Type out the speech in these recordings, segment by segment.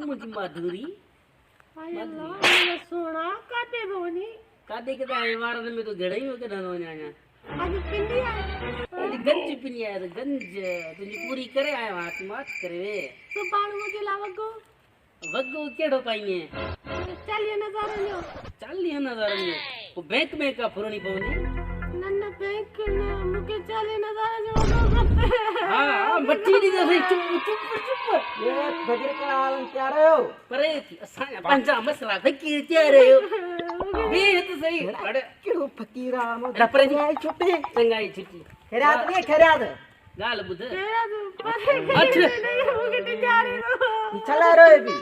मुझी माधुरी अल्लाह सोना काटे बोनी कादे के ताए वारन में तो गड़ई हो के धनो न्या냐 आज पिंडी है अरे गंज पिनिया है गंज तुझी पूरी करे आए हाथ मात करे तो बाणू मुझे लावगो वग्गो केड़ो पाइने चलिए नजर लियो 40,000 में वो बैंक में का फुरणी पवनी नन्ना बैंक ने मुके 40,000 जो हां मट्टी दी दे चुप चुप चुप ये फकीर का हाल क्या रहे हो परे असा पंजा मसला फकीर क्या रहे हो बे तो सही अरे क्यों फकीर आमो रपरे जी छुट्टी संगाई छुट्टी खैरात नहीं खैरात गाल बुध तेरा तो परे नहीं मुके तिजारी चला रहे भी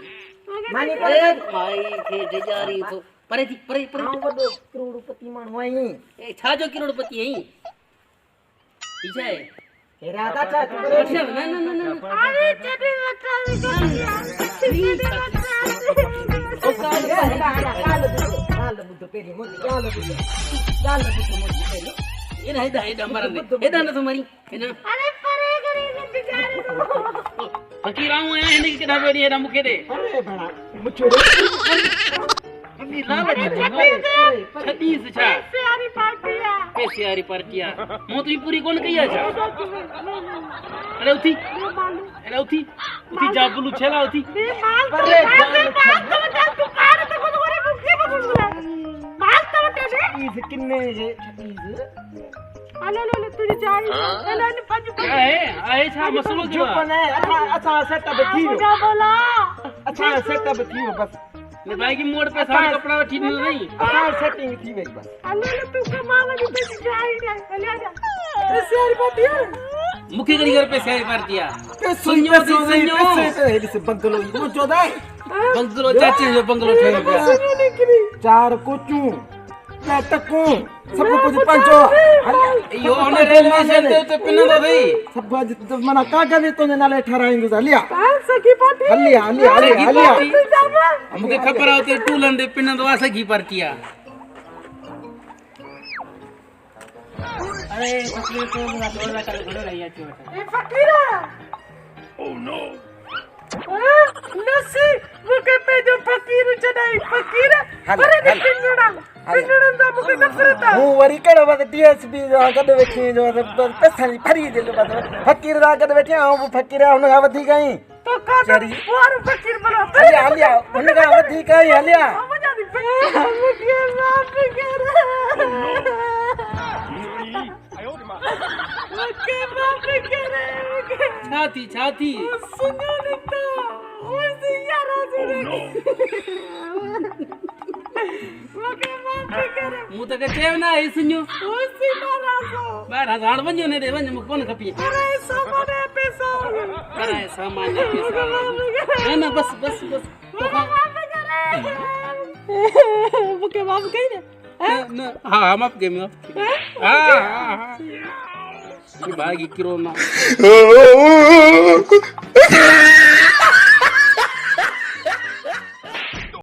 मानी अरे भाई के तिजारी तो परे थी परे हां वडो करोड़पति माण्हू आई ए छा जो करोड़पति हई पीछे है खैरात अच्छा अच्छा ना ना ना ना अरे चटी बता ओ काल बुद्ध पेरी मोदी काल बुद्ध मोदी पेरी ये नहीं दा ये मरने ये दा ना तुम्हारी है ना अरे परे करे तिजारी फकीर आऊं है नहीं के ना बेड़ी है ना मुके दे अरे बड़ा मुछोड़े अभी लाल छत्तीस छा प्यारी पार्टी है कैसे यारी पार्टिया मो तो पूरी कौन कहिया छा अरे उठी जा बुलू छेला उठी परे इस किन्ने जे आए छा मसलो जो चुप ने अच्छा सेटअप थी अच्छा सेटअप थी बस ने भाई की मोड़ पे सारा कपड़ा ठीक नहीं अच्छा सेटिंग थी बस मुखे गरी घर पे सही पार्टिया सुनियो से बंगलो मो जोदा बंगलो चाची जो बंगलो ठे गया चार कोचू टकू सब कुछ पंचो यो ने रेलवे स्टेशन ते पिन दो भाई सब तो मना कागज तो नाले ठहराएंगे हलिया सखी पार्टी हलिया मुके खबर आवते टूलन दे पिन दो सखी पार्टिया अरे फकीर को मुरा तोड़ा कर घड़ो रही है चोट ए फकीरा ओह नो नसी मुके पे जो फकीर चढ़ाई फकीर अरे पिंजड़ा दा मुके नफरत हूं वरी कड़ो बस डीएसपी जो गड वेठी जो पैसा फरी दे बस फकीर दा गड वेठी आ फकीर उन का वधी गई तो का और फकीर बना हलिया उन का वधी गई हलिया मजा दी मुके माफ कर मुके माफ कर छाती सुनो तो उसे यार मुके माफ कर मु त के चेव ना है सुन्यो उसे नाराजो बार हजार वन्यो ने दे वन्य मु कोन खपी अरे सामान पैसा अरे सामान पैसा ना बस मुके माफ कर ना हां माफ के मैं हां बागी किरो ना